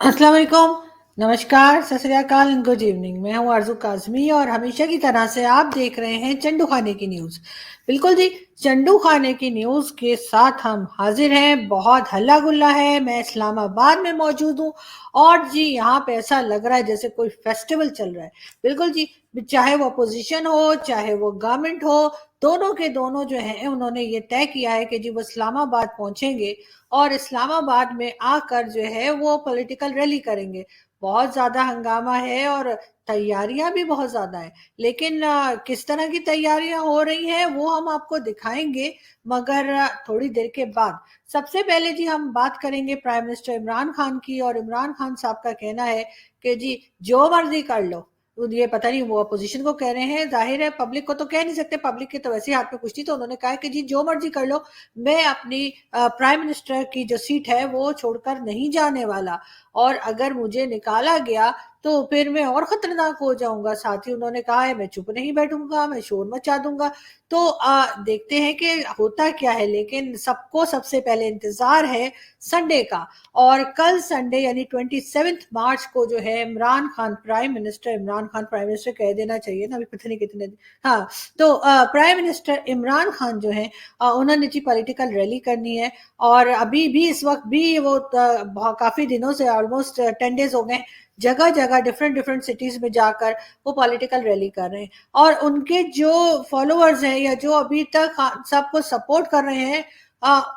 अस्सलाम वालेकुम, नमस्कार, सत श्री अकाल एंड गुड इवनिंग। मैं हूं आरज़ू काज़मी और हमेशा की तरह से आप देख रहे हैं चंडू खाने की न्यूज़। बिल्कुल जी, चंडू खाने की न्यूज़ के साथ हम हाजिर हैं। बहुत हल्ला गुल्ला है। मैं इस्लामाबाद में मौजूद हूं और जी यहाँ पे ऐसा लग रहा है जैसे कोई फेस्टिवल चल रहा है। बिल्कुल जी, चाहे वो अपोजिशन हो चाहे वो गवर्नमेंट हो, दोनों के दोनों जो है उन्होंने ये तय किया है कि जी वो इस्लामाबाद पहुंचेंगे और इस्लामाबाद में आकर जो है वो पॉलिटिकल रैली करेंगे। बहुत ज़्यादा हंगामा है और तैयारियां भी बहुत ज़्यादा है। लेकिन किस तरह की तैयारियां हो रही हैं वो हम आपको दिखाएंगे, मगर थोड़ी देर के बाद। सबसे पहले जी हम बात करेंगे प्राइम मिनिस्टर इमरान खान की, और इमरान खान साहब का कहना है कि जी जो मर्जी कर लो। तो ये पता नहीं वो अपोजिशन को कह रहे हैं, जाहिर है पब्लिक को तो कह नहीं सकते, पब्लिक के तो वैसे ही हाथ में कुछ नहीं। तो उन्होंने कहा है कि जी जो मर्जी कर लो, मैं अपनी प्राइम मिनिस्टर की जो सीट है वो छोड़कर नहीं जाने वाला, और अगर मुझे निकाला गया तो फिर मैं और खतरनाक हो जाऊंगा। साथ ही उन्होंने कहा है मैं चुप नहीं बैठूंगा, मैं शोर मचा दूंगा। तो देखते हैं कि होता क्या है। लेकिन सबको सबसे पहले इंतजार है संडे का, और कल संडे यानी 27 मार्च को जो है Imran Khan prime minister, Imran Khan prime minister कह देना चाहिए ना, अभी पता नहीं कितने। हाँ, तो प्राइम मिनिस्टर इमरान खान जो है उन्होंने जी पॉलिटिकल रैली करनी है। और अभी भी इस वक्त भी वो काफी दिनों से ऑलमोस्ट 10 डेज हो गए, जगह जगह डिफरेंट डिफरेंट सिटीज में जाकर वो पॉलिटिकल रैली कर रहे हैं। और उनके जो फॉलोअर्स हैं या जो अभी तक खान साहब को सपोर्ट कर रहे हैं,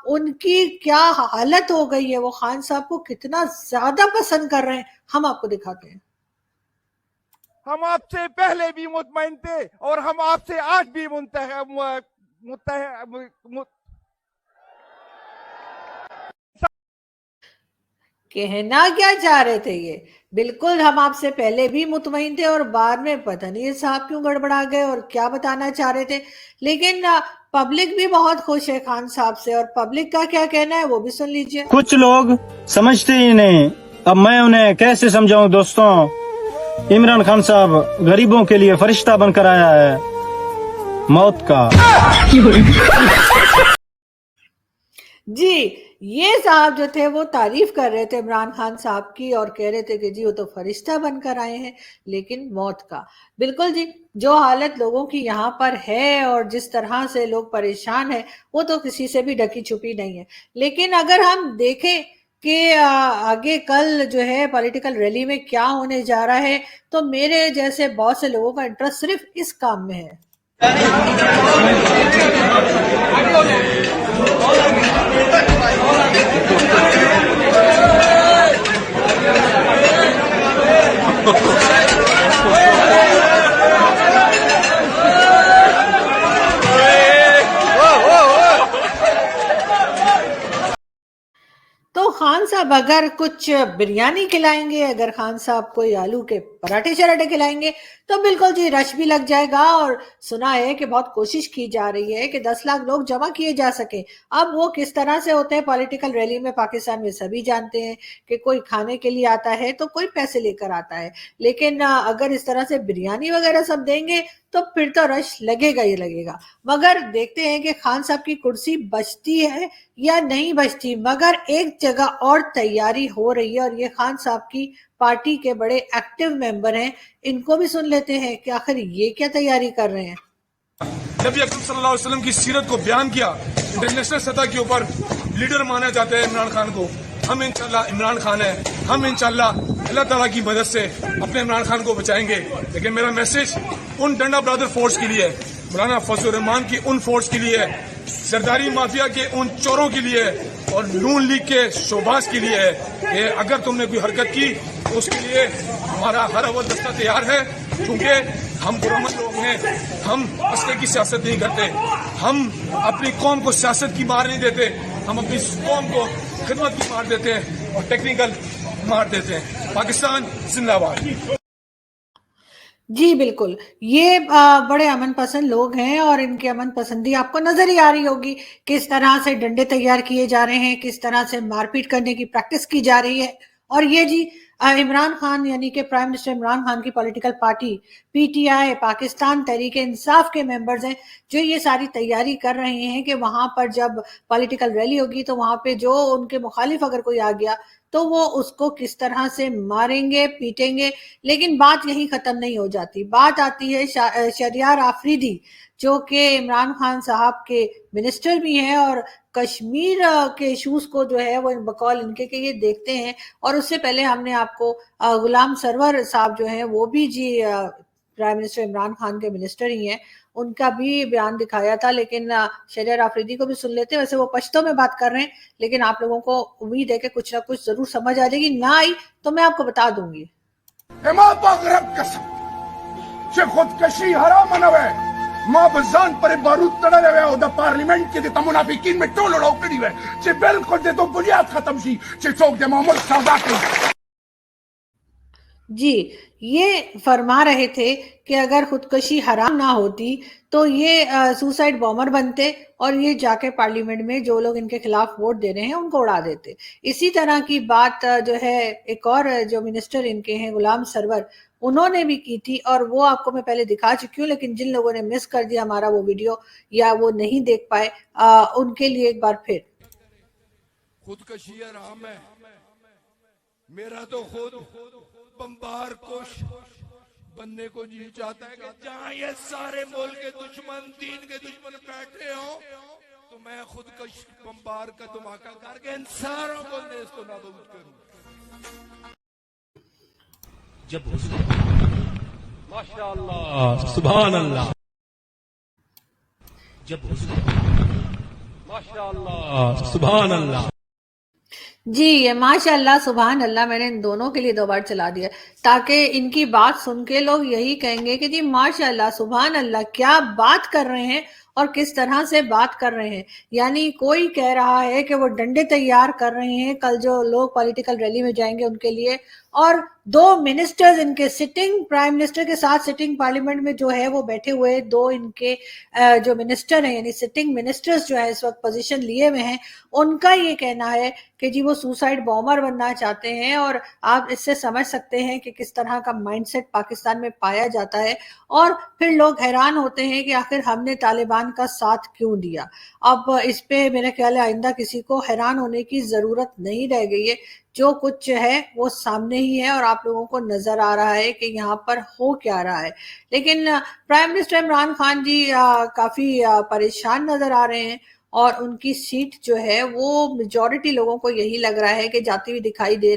उनकी क्या हालत हो गई है, वो खान साहब को कितना ज्यादा पसंद कर रहे हैं, हम आपको दिखाते हैं। हम आपसे पहले भी मुतमईन थे और हम आपसे आज भी कहना क्या चाह रहे थे ये? बिल्कुल, हम आपसे पहले भी मुतमईन थे और बाद में पता नहीं ये साहब क्यों गड़बड़ा गए और क्या बताना चाह रहे थे। लेकिन पब्लिक भी बहुत खुश है खान साहब से, और पब्लिक का क्या कहना है वो भी सुन लीजिए। कुछ लोग समझते ही नहीं, अब मैं उन्हें कैसे समझाऊं दोस्तों। इमरान खान साहब गरीबों के लिए फरिश्ता बनकर आया है मौत का। जी, ये साहब जो थे वो तारीफ कर रहे थे इमरान खान साहब की और कह रहे थे कि जी वो तो फरिश्ता बनकर आए हैं, लेकिन मौत का। बिल्कुल जी, जो हालत लोगों की यहाँ पर है और जिस तरह से लोग परेशान हैं, वो तो किसी से भी ढकी छुपी नहीं है। लेकिन अगर हम देखें कि आगे कल जो है पॉलिटिकल रैली में क्या होने जा रहा है, तो मेरे जैसे बहुत से लोगों का इंटरेस्ट सिर्फ इस काम में है। तो खान साहब अगर कुछ बिरयानी खिलाएंगे, अगर खान साहब कोई आलू के पराठे शराठे खिलाएंगे, तो बिल्कुल जी रश भी लग जाएगा। और सुना है कि बहुत कोशिश की जा रही है कि 10 लाख लोग जमा किए जा सके। अब वो किस तरह से होते हैं पॉलिटिकल रैली में पाकिस्तान में सभी जानते हैं कि कोई खाने के लिए आता है तो कोई पैसे लेकर आता है। लेकिन अगर इस तरह से बिरयानी वगैरह सब देंगे तो फिर तो रश लगेगा ही लगेगा। मगर देखते हैं कि खान साहब की कुर्सी बचती है या नहीं बचती। मगर एक जगह और तैयारी हो रही है, और ये खान साहब की पार्टी के बड़े एक्टिव मेंबर हैं, इनको भी सुन लेते हैं कि आखिर ये क्या तैयारी कर रहे हैं। नबी अकरम सल्लल्लाहु अलैहि वसल्लम की सीरत को बयान किया। इंटरनेशनल सतह के ऊपर लीडर माना जाता है इमरान खान को। हम इंशाल्लाह इमरान खान है, हम इंशाल्लाह अल्लाह ताला की मदद से अपने इमरान खान को बचाएंगे। लेकिन मेरा मैसेज उन डंडा ब्रदर फोर्स के लिए है, मौलाना फजलुर रहमान की उन फोर्स के लिए है, सरदारी माफिया के उन चोरों के लिए है, और नून लीग के शोबाज के लिए है कि अगर तुमने कोई हरकत की तो उसके लिए हमारा हर अव्वल दस्ता तैयार है। क्योंकि हम पुरअमन लोग हैं, हम असले की सियासत नहीं करते, हम अपनी कौम को सियासत की मार नहीं देते, हम अपनी कौम को खिदमत की मार देते हैं और टेक्निकल मार देते हैं। पाकिस्तान जिंदाबाद। जी बिल्कुल, ये बड़े अमन पसंद लोग हैं और इनकी अमन पसंदी आपको नजर ही आ रही होगी। किस तरह से डंडे तैयार किए जा रहे हैं, किस तरह से मारपीट करने की प्रैक्टिस की जा रही है, और ये जी इमरान खान यानी कि प्राइम मिनिस्टर इमरान खान की political party PTI Pakistan Tehreek Insaf के मेंबर्स हैं जो ये सारी तैयारी कर रहे हैं कि वहां पर जब पॉलिटिकल रैली होगी तो वहां पे जो उनके मुखालिफ अगर कोई आ गया तो वो उसको किस तरह से मारेंगे पीटेंगे। लेकिन बात यही खत्म नहीं हो जाती, बात आती है शहरयार आफरीदी जो कि इमरान खान साहब के मिनिस्टर भी हैं और कश्मीर के इश्यूज को जो है वो बकौल इनके के ये देखते हैं। और उससे पहले हमने आपको गुलाम सरवर साहब जो हैं वो भी जी प्राइम मिनिस्टर इमरान खान के मिनिस्टर ही हैं, उनका भी बयान दिखाया था। लेकिन शहरयार आफरीदी को भी सुन लेते हैं, वैसे वो पश्तो में बात कर रहे हैं लेकिन आप लोगों को उम्मीद है कि कुछ ना कुछ जरूर समझ आ जाएगी, ना आई तो मैं आपको बता दूंगी। खुदकशी हराम नवे मां बजान पर बारूद तड़ा रहे हो द पार्लियामेंट के ते मुनाफिकीन में टोल उड़ाओ करी वे जे बिल्कुल दे तो बुनियाद खत्म सी जे चौक दे मामूल सौदा की जी ये फरमा रहे थे कि अगर खुदकशी हराम ना होती तो ये सुसाइड बॉम्बर बनते और ये जाके पार्लियामेंट में जो लोग इनके खिलाफ वोट दे रहे हैं उनको उड़ा देते। इसी तरह की बात जो है एक और जो मिनिस्टर इनके हैं गुलाम सरवर, उन्होंने भी की थी और वो आपको मैं पहले दिखा चुकी हूँ। लेकिन जिन लोगों ने मिस कर दिया हमारा वो वीडियो या वो नहीं देख पाए उनके लिए एक बार फिर। खुदकशी हराम है, मेरा तो खुद बम्बार कोश बनने को जी चाहता है कि जहां ये सारे मुल्क के दुश्मन दीन के दुश्मन बैठे हो तो मैं खुद बम्बार का धमाका करके इन सारों को नेस्तो नाबूद करूं। जब माशाअल्लाह सुभान अल्लाह, जब माशाअल्लाह सुभान अल्लाह। जी ये माशाअल्लाह सुभान अल्लाह मैंने इन दोनों के लिए 2 बार चला दिया ताकि इनकी बात सुन के लोग यही कहेंगे कि जी माशाअल्लाह सुभान अल्लाह क्या बात कर रहे हैं और किस तरह से बात कर रहे हैं। यानी कोई कह रहा है कि वो डंडे तैयार कर रहे हैं कल जो लोग पॉलिटिकल रैली में जाएंगे उनके लिए, और 2 मिनिस्टर्स इनके सिटिंग प्राइम मिनिस्टर के साथ सिटिंग पार्लियामेंट में जो है वो बैठे हुए 2 इनके जो मिनिस्टर हैं यानी सिटिंग मिनिस्टर्स जो है इस वक्त पोजीशन लिए हुए हैं, उनका ये कहना है कि जी वो सुसाइड बॉम्बर बनना चाहते हैं। और आप इससे समझ सकते हैं कि किस तरह का माइंडसेट पाकिस्तान में पाया जाता है। और फिर लोग हैरान होते हैं कि आखिर हमने तालिबान का साथ क्यों दिया। अब इस पे मेरा ख्याल है आइंदा किसी को हैरान होने की जरूरत नहीं रह गई है, जो कुछ है वो सामने ही है और आप लोगों को नजर आ रहा है कि यहाँ पर हो क्या रहा है। लेकिन प्राइम मिनिस्टर इमरान खान जी काफी परेशान नजर आ रहे हैं और उनकी सीट जो है वो मेजॉरिटी लोगों को यही लग रहा है कि जाती हुई दिखाई दे।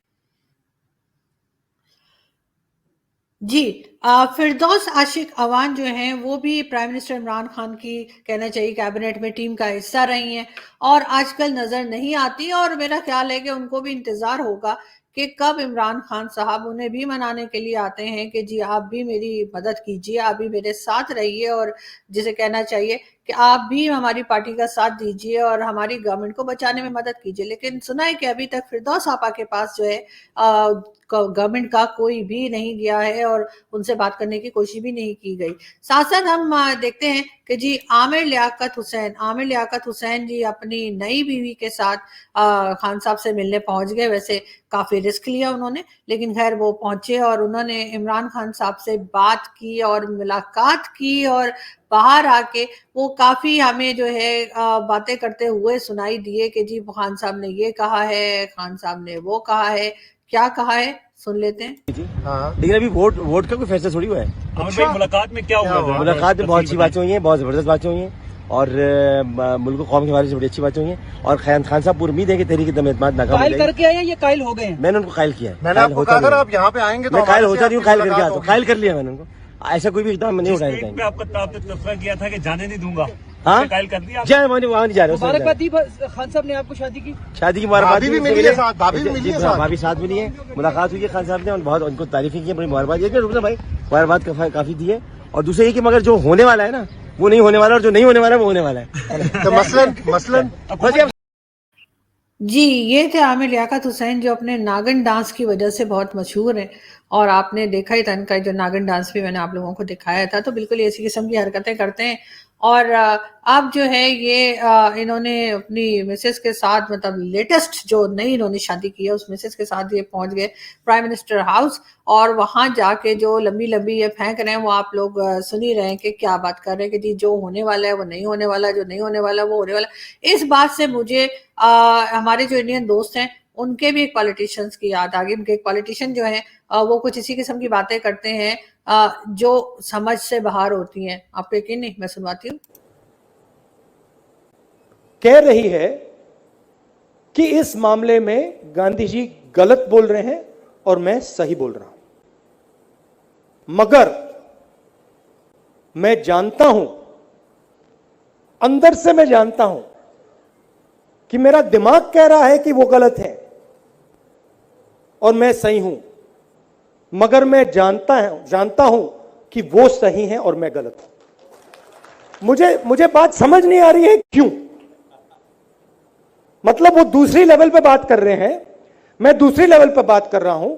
जी फिरदौस आशिक अवान जो हैं वो भी प्राइम मिनिस्टर इमरान खान की कहना चाहिए कैबिनेट में टीम का हिस्सा रही हैं और आजकल नजर नहीं आती। और मेरा ख्याल है कि उनको भी इंतजार होगा कि कब इमरान खान साहब उन्हें भी मनाने के लिए आते हैं कि जी आप भी मेरी मदद कीजिए, आप भी मेरे साथ रहिए और जिसे कहना चाहिए कि आप भी हमारी पार्टी का साथ दीजिए और हमारी गवर्नमेंट को बचाने में मदद कीजिए। लेकिन सुना है कि अभी तक फिरदौस आपा के पास जो है गवर्नमेंट का कोई भी नहीं गया है और उनसे बात करने की कोशिश भी नहीं की गई। साथ साथ हम देखते हैं कि जी आमिर लियाकत हुसैन जी अपनी नई बीवी के साथ खान साहब से मिलने पहुंच गए। वैसे काफी रिस्क लिया उन्होंने, लेकिन खैर वो पहुंचे और उन्होंने इमरान खान साहब से बात की और मुलाकात की और बाहर आके वो काफी हमें जो है बातें करते हुए सुनाई दिए कि जी खान साहब ने ये कहा है, खान साहब ने वो कहा है। क्या कहा है सुन लेते हैं। हाँ। लेकिन अभी वोट का कोई फैसला थोड़ी हुआ है। भाई मुलाकात में क्या हुआ? मुलाकात में बहुत अच्छी बातें हुई हैं, बहुत जबरदस्त बातें हुई हैं और मुल्क कौम के बारे से बड़ी अच्छी बातें हुई हैं। और खान साहब पूरी उम्मीद है कि तहरीक एतमाद नाकाम हो जाएगी। करके आए ये कायल हो गए हैं। मैंने उनको कायल किया है। मैंने आपको कहा था आप यहाँ पे आएंगे तो मैं कायल होता नहीं हूँ, कायल करके आता हूँ। कायल कर लिया मैंने उनको, ऐसा कोई भी इकदाम नहीं उठाया। आपका तस्वीर किया था कि जाने नहीं दूंगा, हाँ कायल कर दिया। वहाँ नहीं जा रहे। मुबारकबाद दी खान साहब ने आपको शादी की मुबारकबाद भी मिली है साथ, भाभी साथ मिली है, मुलाकात हुई है खान साहब ने और बहुत उनको तारीफी की, बड़ी मुबारकबाद। रुकना भाई, मुबारकबाद काफी दी है। और दूसरा ये कि मगर जो होने वाला है ना वो नहीं होने वाला और जो नहीं होने वाला वो होने वाला है। तो मसलन जी ये थे आमिर लियाकत हुसैन जो अपने नागन डांस की वजह से बहुत मशहूर हैं और आपने देखा ही था इनका जो नागन डांस भी मैंने आप लोगों को दिखाया था। तो बिल्कुल इसी किस्म की हरकतें करते हैं और अब जो है ये इन्होंने अपनी मिसेस के साथ, मतलब लेटेस्ट जो नई इन्होंने शादी की है उस मिसेस के साथ ये पहुंच गए प्राइम मिनिस्टर हाउस, और वहां जाके जो लंबी लंबी ये फेंक रहे हैं वो आप लोग सुन ही रहे हैं कि क्या बात कर रहे हैं कि जी जो होने वाला है वो नहीं होने वाला, जो नहीं होने वाला वो होने वाला। इस बात से मुझे हमारे जो इंडियन दोस्त हैं उनके भी एक पॉलिटिशियंस की याद आ गई। उनके एक पॉलिटिशियन जो है वो कुछ इसी किस्म की बातें करते हैं जो समझ से बाहर होती हैं। आपको यकीन नहीं, मैं सुनवाती हूँ। कह रही है कि इस मामले में गांधी जी गलत बोल रहे हैं और मैं सही बोल रहा हूं, मगर मैं जानता हूं, अंदर से मैं जानता हूं कि मेरा दिमाग कह रहा है कि वो गलत है और मैं सही हूं, मगर मैं जानता हूं कि वो सही है और मैं गलत हूं। मुझे बात समझ नहीं आ रही है क्यों। मतलब वो दूसरी लेवल पे बात कर रहे हैं, मैं दूसरी लेवल पे बात कर रहा हूं।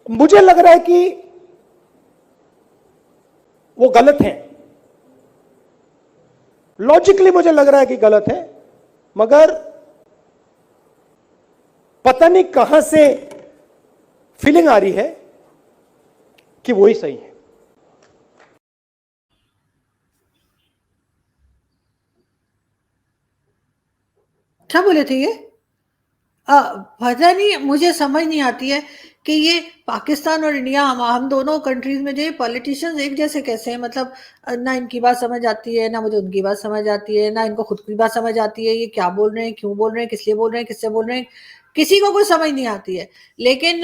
मुझे लग रहा है कि वो गलत हैं, लॉजिकली मुझे लग रहा है कि गलत है, मगर पता नहीं कहां से फीलिंग आ रही है कि वही सही है। क्या बोले थे ये? पता नहीं, मुझे समझ नहीं आती है कि ये पाकिस्तान और इंडिया, हम दोनों कंट्रीज में जो पॉलिटिशियंस एक जैसे कैसे हैं। मतलब ना इनकी बात समझ आती है, ना मुझे उनकी बात समझ आती है, ना इनको खुद की बात समझ आती है। ये क्या बोल रहे हैं, क्यों बोल रहे हैं, किस लिए बोल रहे हैं, किससे बोल रहे हैं, किसी को कोई समझ नहीं आती है। लेकिन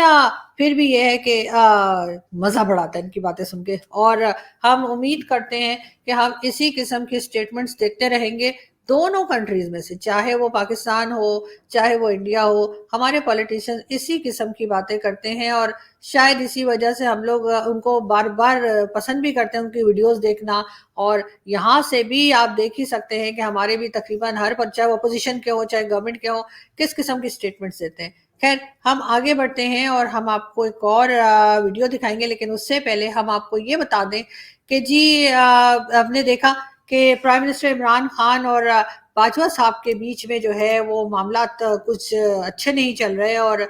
फिर भी ये है कि मज़ा बड़ा आता है इनकी बातें सुन के, और हम उम्मीद करते हैं कि हम इसी किस्म के स्टेटमेंट्स देखते रहेंगे दोनों कंट्रीज में से, चाहे वो पाकिस्तान हो चाहे वो इंडिया हो। हमारे पॉलिटिशियंस इसी किस्म की बातें करते हैं और शायद इसी वजह से हम लोग उनको बार बार पसंद भी करते हैं, उनकी वीडियोस देखना। और यहाँ से भी आप देख ही सकते हैं कि हमारे भी तकरीबन हर पर, चाहे अपोजिशन के हो चाहे गवर्नमेंट के हो, किस किस्म की स्टेटमेंट्स देते हैं। खैर, हम आगे बढ़ते हैं और हम आपको एक और वीडियो दिखाएंगे, लेकिन उससे पहले हम आपको ये बता दें कि जी आपने देखा कि प्राइम मिनिस्टर इमरान खान और बाजवा साहब के बीच में जो है वो मामलात कुछ अच्छे नहीं चल रहे, और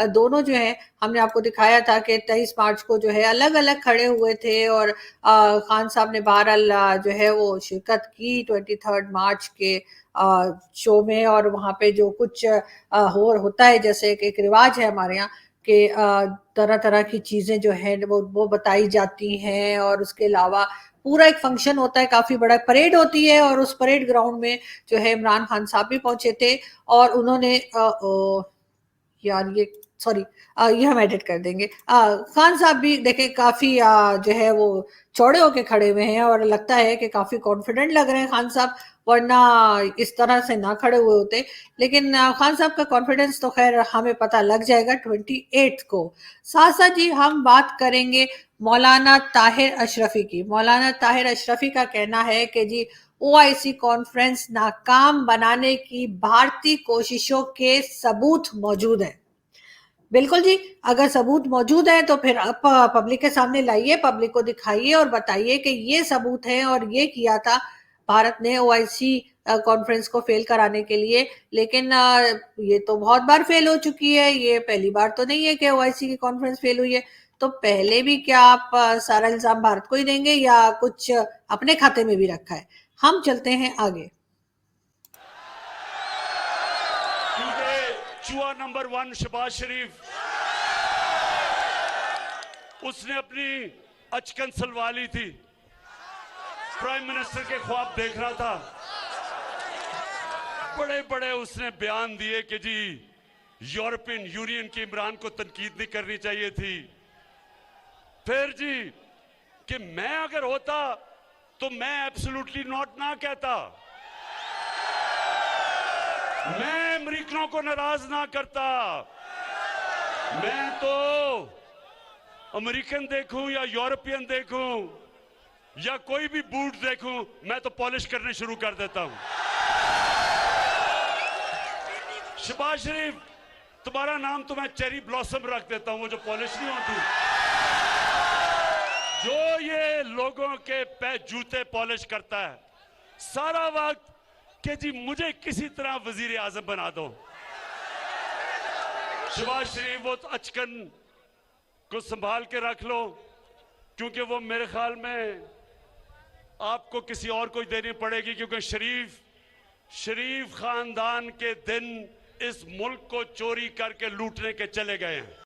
दोनों जो है, हमने आपको दिखाया था कि 23 मार्च को जो है अलग अलग खड़े हुए थे, और खान साहब ने बहरहाल जो है वो शिरकत की 23 मार्च के शो में। और वहाँ पे जो कुछ होता है, जैसे कि एक रिवाज है हमारे यहाँ कि तरह तरह की चीज़ें जो है वो बताई जाती हैं, और उसके अलावा पूरा एक फंक्शन होता है, काफी बड़ा परेड होती है, और उस परेड ग्राउंड में जो है इमरान खान साहब भी पहुंचे थे, और उन्होंने यार ये सॉरी ये हम एडिट कर देंगे। खान साहब भी देखे काफी जो है वो चौड़े होके खड़े हुए हैं, और लगता है कि काफी कॉन्फिडेंट लग रहे हैं खान साहब, वरना इस तरह से ना खड़े हुए होते। लेकिन खान साहब का कॉन्फिडेंस तो खैर हमें पता लग जाएगा 28 को। साथ साथ जी हम बात करेंगे मौलाना ताहिर अशरफी की। मौलाना ताहिर अशरफी का कहना है कि जी ओआईसी कॉन्फ्रेंस नाकाम बनाने की भारतीय कोशिशों के सबूत मौजूद हैं। बिल्कुल जी, अगर सबूत मौजूद है तो फिर आप पब्लिक के सामने लाइए, पब्लिक को दिखाइए और बताइए कि ये सबूत है और ये किया था भारत ने ओआईसी कॉन्फ्रेंस को फेल कराने के लिए। लेकिन ये तो बहुत बार फेल हो चुकी है, ये पहली बार तो नहीं है कि ओआईसी की कॉन्फ्रेंस फेल हुई है। तो पहले भी क्या आप सारा इल्जाम भारत को ही देंगे या कुछ अपने खाते में भी रखा है? हम चलते हैं आगे। चुआ नंबर 1 शहबाज शरीफ, उसने अपनी अचकन सलवा ली थी, प्राइम मिनिस्टर के ख्वाब देख रहा था, बड़े बड़े उसने बयान दिए कि जी यूरोपियन यूनियन की इमरान को तनकीद नहीं करनी चाहिए थी। फिर जी कि मैं अगर होता तो मैं एब्सोल्युटली नॉट ना कहता, मैं अमेरिकनों को नाराज ना करता। मैं तो अमेरिकन देखूं या यूरोपियन देखूं या कोई भी बूट देखूं, मैं तो पॉलिश करने शुरू कर देता हूं। शहबाज शरीफ, तुम्हारा नाम तो मैं चेरी ब्लॉसम रख देता हूं, वो जो पॉलिश नहीं होती। जो ये लोगों के जूते पॉलिश करता है सारा वक्त कि जी मुझे किसी तरह वजीर आजम बना दो। शहबाज शरीफ वो तो अचकन को संभाल के रख लो, क्योंकि वो मेरे ख्याल में आपको किसी और को देनी पड़ेगी, क्योंकि शरीफ खानदान के दिन इस मुल्क को चोरी करके लूटने के चले गए हैं।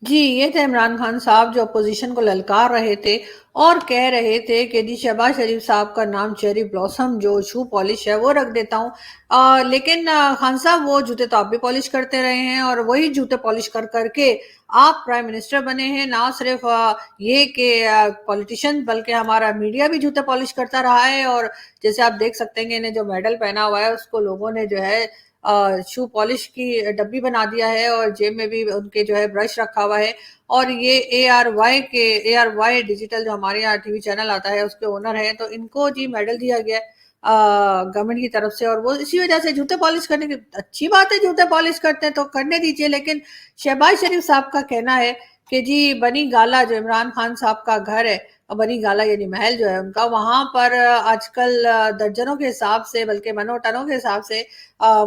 जी, ये थे इमरान खान साहब जो अपोजिशन को ललकार रहे थे और कह रहे थे कि जी शहबाज शरीफ साहब का नाम चेरी ब्लॉसम जो शू पॉलिश है वो रख देता हूँ। लेकिन खान साहब वो जूते तो आप भी पॉलिश करते रहे हैं और वही जूते पॉलिश कर करके आप प्राइम मिनिस्टर बने हैं। ना सिर्फ ये कि पॉलिटिशियन बल्कि हमारा मीडिया भी जूते पॉलिश करता रहा है। और जैसे आप देख सकते हैं इन्हें जो मेडल पहना हुआ है उसको लोगों ने जो है शू पॉलिश की डब्बी बना दिया है और जेब में भी उनके जो है ब्रश रखा हुआ है। और ये ARY डिजिटल जो हमारे यहाँ टीवी चैनल आता है उसके ओनर है, तो इनको जी मेडल दिया गया गवर्नमेंट की तरफ से और वो इसी वजह से जूते पॉलिश करने की अच्छी बात है, जूते पॉलिश करते हैं तो करने दीजिए। लेकिन शहबाज शरीफ साहब का कहना है कि जी बनी गाला जो इमरान खान साहब का घर है, बनी गाला यानी महल जो है उनका, वहां पर आजकल दर्जनों के हिसाब से बल्कि मनों टनों के हिसाब से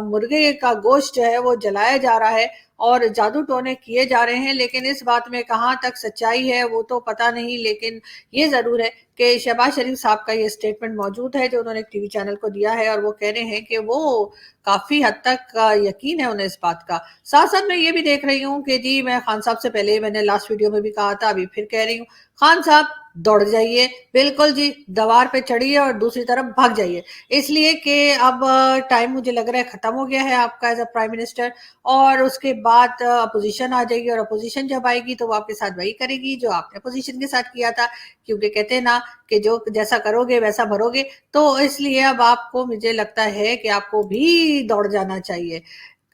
मुर्गे का गोश्त जो है वो जलाया जा रहा है और जादू टोने किए जा रहे हैं। लेकिन इस बात में कहां तक सच्चाई है वो तो पता नहीं, लेकिन ये जरूर है कि शहबाज शरीफ साहब का ये स्टेटमेंट मौजूद है जो उन्होंने टीवी चैनल को दिया है और वो कह रहे हैं कि वो काफी हद तक यकीन है उन्हें इस बात का। साथ साथ मैं ये भी देख रही हूँ कि जी मैं खान साहब से पहले मैंने लास्ट वीडियो में भी कहा था, अभी फिर कह रही हूँ, खान साहब दौड़ जाइए, बिल्कुल जी दीवार पे चढ़िए और दूसरी तरफ भाग जाइए, इसलिए कि अब टाइम मुझे लग रहा है खत्म हो गया है आपका एज अ प्राइम मिनिस्टर। और उसके बाद अपोजिशन आ जाएगी और अपोजिशन जब आएगी तो वो आपके साथ वही करेगी जो आपने अपोजिशन के साथ किया था, क्योंकि कहते हैं ना कि जो जैसा करोगे वैसा भरोगे। तो इसलिए अब आपको मुझे लगता है कि आपको भी दौड़ जाना चाहिए।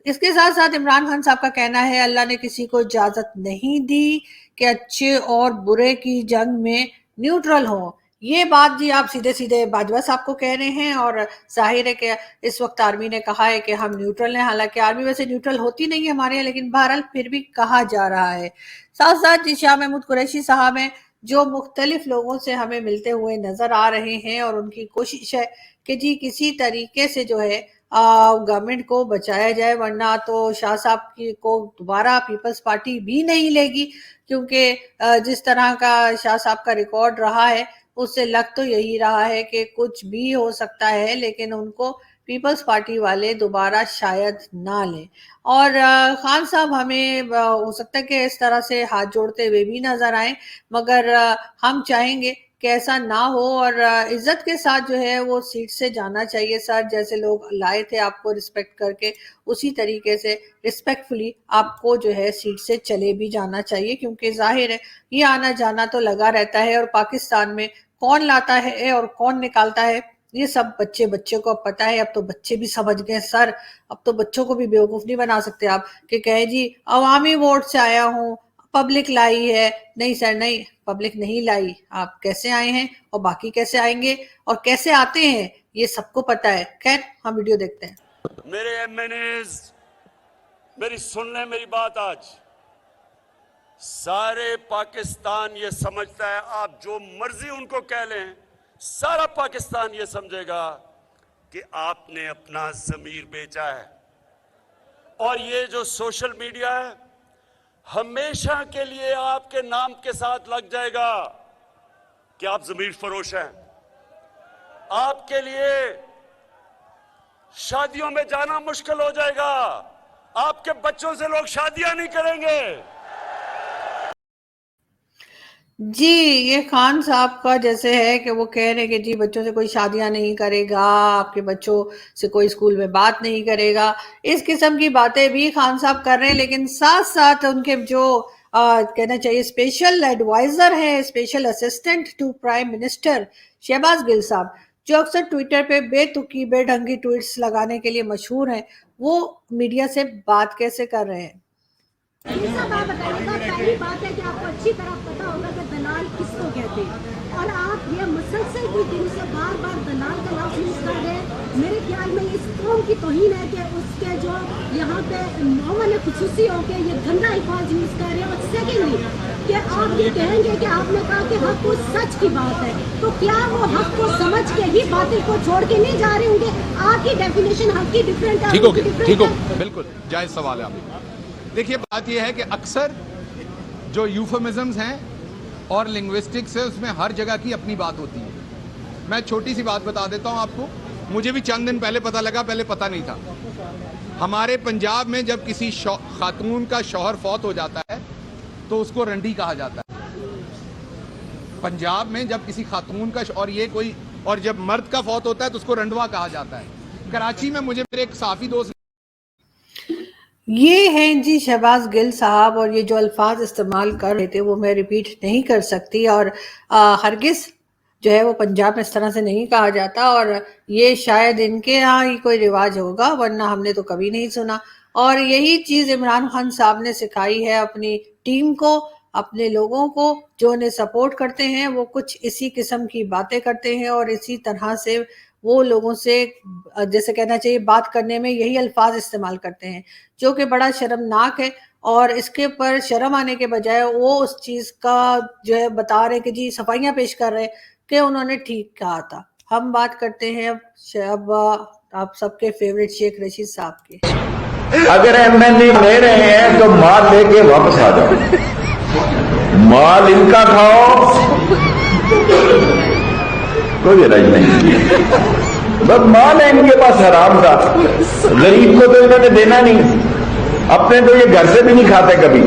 इसके साथ साथ इमरान खान साहब का कहना है अल्लाह ने किसी को इजाजत नहीं दी कि अच्छे और बुरे की जंग में न्यूट्रल हो। ये बात जी आप सीधे सीधे बाजवा साहब को कह रहे हैं और जाहिर है कि इस वक्त आर्मी ने कहा है कि हम न्यूट्रल हैं, हालांकि आर्मी वैसे न्यूट्रल होती नहीं है हमारे यहाँ, लेकिन बहरहाल फिर भी कहा जा रहा है। साथ साथ जी शाह महमूद कुरैशी साहब हैं जो मुख्तलिफ लोगों से हमें मिलते हुए नजर आ रहे हैं और उनकी कोशिश है कि जी किसी तरीके से जो है गवर्नमेंट को बचाया जाए, वरना तो शाह साहब की को दोबारा पीपल्स पार्टी भी नहीं लेगी, क्योंकि जिस तरह का शाह साहब का रिकॉर्ड रहा है उससे लग तो यही रहा है कि कुछ भी हो सकता है, लेकिन उनको पीपल्स पार्टी वाले दोबारा शायद ना लें। और खान साहब हमें हो सकता है कि इस तरह से हाथ जोड़ते हुए भी नजर आए, मगर हम चाहेंगे कि ऐसा ना हो और इज्जत के साथ जो है वो सीट से जाना चाहिए। सर जैसे लोग लाए थे आपको रिस्पेक्ट करके, उसी तरीके से रिस्पेक्टफुली आपको जो है सीट से चले भी जाना चाहिए, क्योंकि जाहिर है ये आना जाना तो लगा रहता है और पाकिस्तान में कौन लाता है और कौन निकालता है ये सब बच्चे को अब पता है। अब तो बच्चे भी समझ गए सर, अब तो बच्चों को भी बेवकूफ नहीं बना सकते आप कि कहे जी अवामी वोट से आया हूँ, पब्लिक लाई है। नहीं सर नहीं, पब्लिक नहीं लाई, आप कैसे आए हैं और बाकी कैसे आएंगे और कैसे आते हैं ये सबको पता है। खैर हम वीडियो देखते हैं। मेरे एमएनएज मेरी सुन लें मेरी बात, आज सारे पाकिस्तान ये समझता है, आप जो मर्जी उनको कह लें, सारा पाकिस्तान ये समझेगा कि आपने अपना ज़मीर बेचा है। और ये जो सोशल मीडिया है हमेशा के लिए आपके नाम के साथ लग जाएगा कि आप ज़मीर फरोश हैं। आपके लिए शादियों में जाना मुश्किल हो जाएगा, आपके बच्चों से लोग शादियां नहीं करेंगे। जी ये खान साहब का जैसे है कि वो कह रहे हैं कि जी बच्चों से कोई शादियां नहीं करेगा, आपके बच्चों से कोई स्कूल में बात नहीं करेगा, इस किस्म की बातें भी खान साहब कर रहे हैं। लेकिन साथ साथ उनके जो कहना चाहिए स्पेशल एडवाइजर है, special assistant to prime minister Shahbaz Gill साहब, जो अक्सर ट्विटर पे बेतुकी बेढंगी ट्वीट्स लगाने के लिए मशहूर हैं, वो मीडिया से बात कैसे कर रहे हैं। आप बताइएगा, पहली बात है कि आपको अच्छी तरह पता होगा कि दलाल किसको कहते हैं और आप ये मुसलसल भी दिन से बार बार दलाल का लफ्ज़ यूज कर रहे हैं। मेरे ख्याल में इस कौम की तौहीन है कि उसके जो यहाँ पे नौमन खुसूसी हो के ये गंदा अल्फाज यूज कर रहे हैं। और सेकेंडली कि आप ये कहेंगे कि आपने कहा कि हक वो सच की बात है, तो क्या वो हक को समझ के ही बातिल को छोड़ के नहीं जा रहे होंगे? आपकी डेफिनेशन हक की डिफरेंट है, ठीक हो उनकी गया, different ठीक हो है। बिल्कुल जायज सवाल है आपका। देखिए बात यह है कि अक्सर जो यूफेमिज्म्स हैं और लिंग्विस्टिक्स है उसमें हर जगह की अपनी बात होती है। मैं छोटी सी बात बता देता हूं आपको, मुझे भी चंद दिन पहले पता लगा, पहले पता नहीं था। हमारे पंजाब में जब किसी खातून का शौहर फौत हो जाता है तो उसको रंडी कहा जाता है। पंजाब में जब किसी खातून का और जब मर्द का फौत होता है तो उसको रंडवा कहा जाता है। कराची में मुझे मेरे एक साफी दोस्त ये हैं जी शहबाज गिल साहब, और ये जो अल्फाज इस्तेमाल कर रहे थे वो मैं रिपीट नहीं कर सकती, और हरगिज जो है वो पंजाब में इस तरह से नहीं कहा जाता, और ये शायद इनके यहाँ ही कोई रिवाज होगा, वरना हमने तो कभी नहीं सुना। और यही चीज इमरान खान साहब ने सिखाई है अपनी टीम को, अपने लोगों को जो उन्हें सपोर्ट करते हैं, वो कुछ इसी किस्म की बातें करते हैं और इसी तरह से वो लोगों से जैसे कहना चाहिए बात करने में यही अल्फाज इस्तेमाल करते हैं, जो कि बड़ा शर्मनाक है। और इसके पर शर्म आने के बजाय वो उस चीज का जो है बता रहे कि जी सफाइयां पेश कर रहे कि उन्होंने ठीक कहा था। हम बात करते हैं अब आप सबके फेवरेट शेख रशीद साहब की। अगर एमएनए ले रहे हैं तो माल लेके वापस आ जाओ, माल इनका खाओ, कोई राज नहीं, बस माल है इनके पास हराम का। गरीब को तो इन्होंने देना नहीं, अपने तो ये घर से भी नहीं खाते कभी।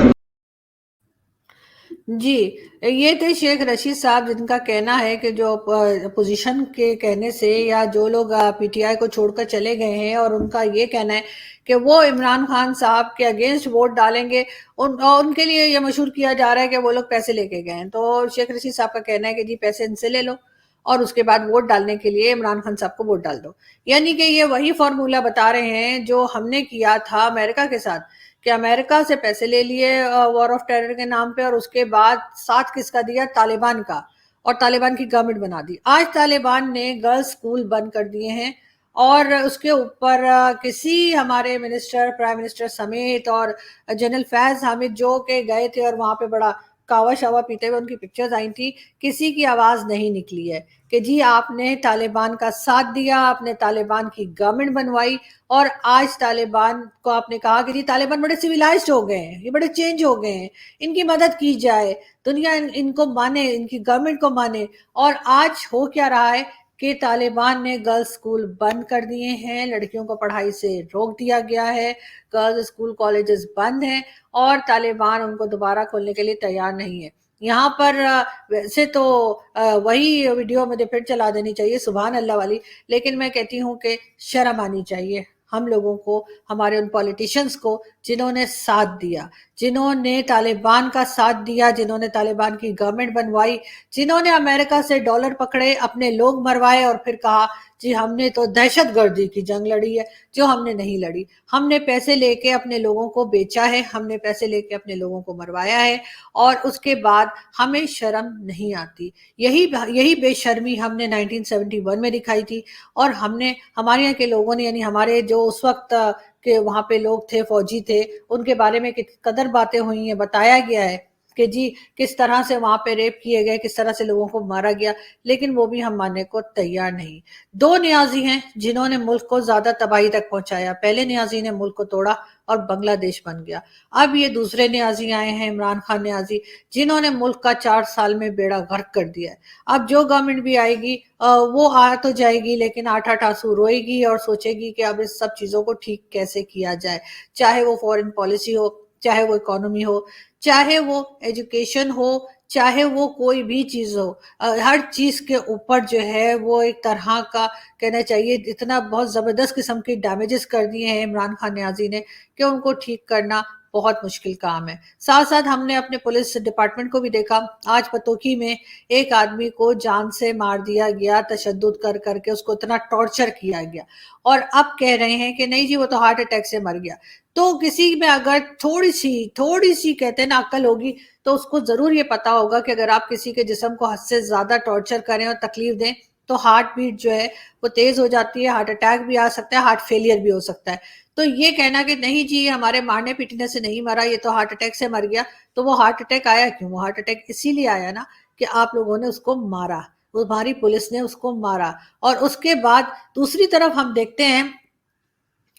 जी, ये थे शेख रशीद साहब, जिनका कहना है कि जो अपोजिशन के कहने से या जो लोग पीटीआई को छोड़कर चले गए हैं और उनका ये कहना है कि वो इमरान खान साहब के अगेंस्ट वोट डालेंगे, उनके लिए ये मशहूर किया जा रहा है कि वो लोग पैसे लेके गए हैं। तो शेख रशीद साहब का कहना है कि जी पैसे इनसे ले लो और उसके बाद वोट डालने के लिए इमरान खान साहब को वोट डाल दो। यानी कि ये वही फॉर्मूला बता रहे हैं जो हमने किया था अमेरिका के साथ, कि अमेरिका से पैसे ले लिए वॉर ऑफ टेरर के नाम पे, और उसके बाद साथ किसका दिया? तालिबान का, और तालिबान की गवर्नमेंट बना दी। आज तालिबान ने गर्ल्स स्कूल बंद कर दिए हैं, और उसके ऊपर किसी हमारे मिनिस्टर, प्राइम मिनिस्टर समेत और जनरल फैज हामिद जो के गए थे और वहां पे बड़ा कावा शावा पीते हुए उनकी पिक्चर्स आई थी, किसी की आवाज नहीं निकली है कि जी आपने तालिबान का साथ दिया, आपने तालिबान की गवर्नमेंट बनवाई, और आज तालिबान को आपने कहा कि जी तालिबान बड़े सिविलाइज्ड हो गए हैं, ये बड़े चेंज हो गए हैं, इनकी मदद की जाए, दुनिया इनको माने, इनकी गवर्नमेंट को माने। और आज हो क्या रहा है कि तालिबान ने गर्ल्स स्कूल बंद कर दिए हैं, लड़कियों को पढ़ाई से रोक दिया गया है, गर्ल्स स्कूल कॉलेजेस बंद हैं, और तालिबान उनको दोबारा खोलने के लिए तैयार नहीं है। यहाँ पर वैसे तो वही वीडियो मुझे फिर चला देनी चाहिए सुभान अल्लाह वाली, लेकिन मैं कहती हूँ कि शर्म आनी चाहिए हम लोगों को, हमारे उन पॉलिटिशियंस को जिन्होंने साथ दिया, जिन्होंने तालिबान का साथ दिया, जिन्होंने तालिबान की गवर्नमेंट बनवाई, जिन्होंने अमेरिका से डॉलर पकड़े, अपने लोग मरवाए और फिर कहा जी हमने तो दहशतगर्दी की जंग लड़ी है, जो हमने नहीं लड़ी। हमने पैसे लेके अपने लोगों को बेचा है, हमने पैसे लेके अपने लोगों को मरवाया है, और उसके बाद हमें शर्म नहीं आती। यही बेशर्मी हमने 1971 में दिखाई थी, और हमने हमारे यहाँ के लोगों ने, यानी हमारे जो उस वक्त के वहां पे लोग थे, फौजी थे, उनके बारे में किस कदर बातें हुई हैं, बताया गया है कि जी किस तरह से वहां पे रेप किए गए, किस तरह से लोगों को मारा गया, लेकिन वो भी हम मानने को तैयार नहीं। दो नियाजी हैं जिन्होंने मुल्क को ज्यादा तबाही तक पहुंचाया। पहले नियाजी ने मुल्क को तोड़ा और बांग्लादेश बन गया। अब ये दूसरे नियाजी आए हैं, इमरान खान नियाजी, जिन्होंने मुल्क का 4 साल में बेड़ा गर्क कर दिया है। अब जो गवर्नमेंट भी आएगी वो आ तो जाएगी, लेकिन 8-8 आंसू रोएगी और सोचेगी कि अब इस सब चीजों को ठीक कैसे किया जाए, चाहे वो फॉरेन पॉलिसी हो, चाहे वो इकोनॉमी हो, चाहे वो एजुकेशन हो, चाहे वो कोई भी चीज हो। हर चीज के ऊपर जो है वो एक तरह का कहना चाहिए, इतना बहुत जबरदस्त किस्म की डैमेजेस कर दिए हैं इमरान खान नियाजी ने कि उनको ठीक करना बहुत मुश्किल काम है। साथ साथ हमने अपने पुलिस डिपार्टमेंट को भी देखा। आज पतोकी में एक आदमी को जान से मार दिया गया, तशद्दुद कर करके उसको इतना टॉर्चर किया गया, और अब कह रहे हैं कि नहीं जी वो तो हार्ट अटैक से मर गया। तो किसी में अगर थोड़ी सी कहते हैं ना अक्ल होगी, तो उसको जरूर ये पता होगा कि अगर आप किसी के जिस्म को हद से ज्यादा टॉर्चर करें और तकलीफ दें तो हार्ट बीट जो है वो तेज हो जाती है, हार्ट अटैक भी आ सकता है, हार्ट फेलियर भी हो सकता है। तो ये कहना कि नहीं जी हमारे मारने पीटने से नहीं मरा, ये तो हार्ट अटैक से मर गया, तो वो हार्ट अटैक आया क्यों? वो हार्ट अटैक इसीलिए आया ना कि आप लोगों ने उसको मारा, हमारी पुलिस ने उसको मारा। और उसके बाद दूसरी तरफ हम देखते हैं,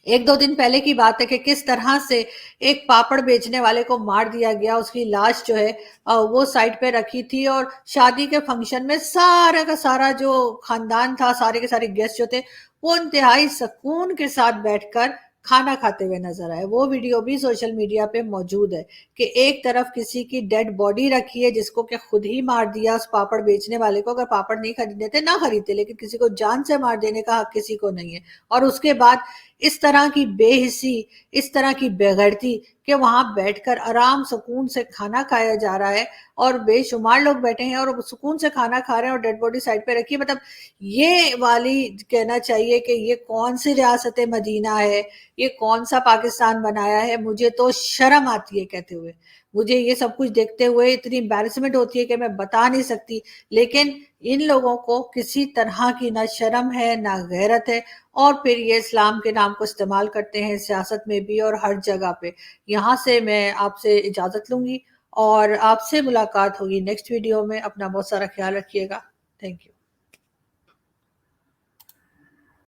1-2 दिन पहले की बात है कि किस तरह से एक पापड़ बेचने वाले को मार दिया गया। उसकी लाश जो है वो साइड पे रखी थी और शादी के फंक्शन में सारा का सारा जो खानदान था, सारे के सारे गेस्ट जो थे, वो इंतहाई सुकून के साथ बैठकर खाना खाते हुए नजर आए। वो वीडियो भी सोशल मीडिया पे मौजूद है कि एक तरफ किसी की डेड बॉडी रखी है जिसको कि खुद ही मार दिया उस पापड़ बेचने वाले को। अगर पापड़ नहीं खरीदने थे ना खरीदते, लेकिन किसी को जान से मार देने का हक किसी को नहीं है। और उसके बाद इस तरह की बेहिसी, इस तरह की बेगैरती कि वहां बैठकर आराम सुकून से खाना खाया जा रहा है और बेशुमार लोग बैठे हैं और सुकून से खाना खा रहे हैं और डेड बॉडी साइड पे रखी है। मतलब ये वाली कहना चाहिए कि ये कौन सी रियासत मदीना है, ये कौन सा पाकिस्तान बनाया है। मुझे तो शर्म आती है कहते हुए, मुझे ये सब कुछ देखते हुए इतनी एम्बैरेसमेंट होती है कि मैं बता नहीं सकती। लेकिन इन लोगों को किसी तरह की ना शर्म है ना गैरत है, और फिर ये इस्लाम के नाम को इस्तेमाल करते हैं सियासत में भी और हर जगह पे। यहाँ से मैं आपसे इजाजत लूंगी और आपसे मुलाकात होगी नेक्स्ट वीडियो में। अपना बहुत सारा ख्याल रखिएगा। Thank you.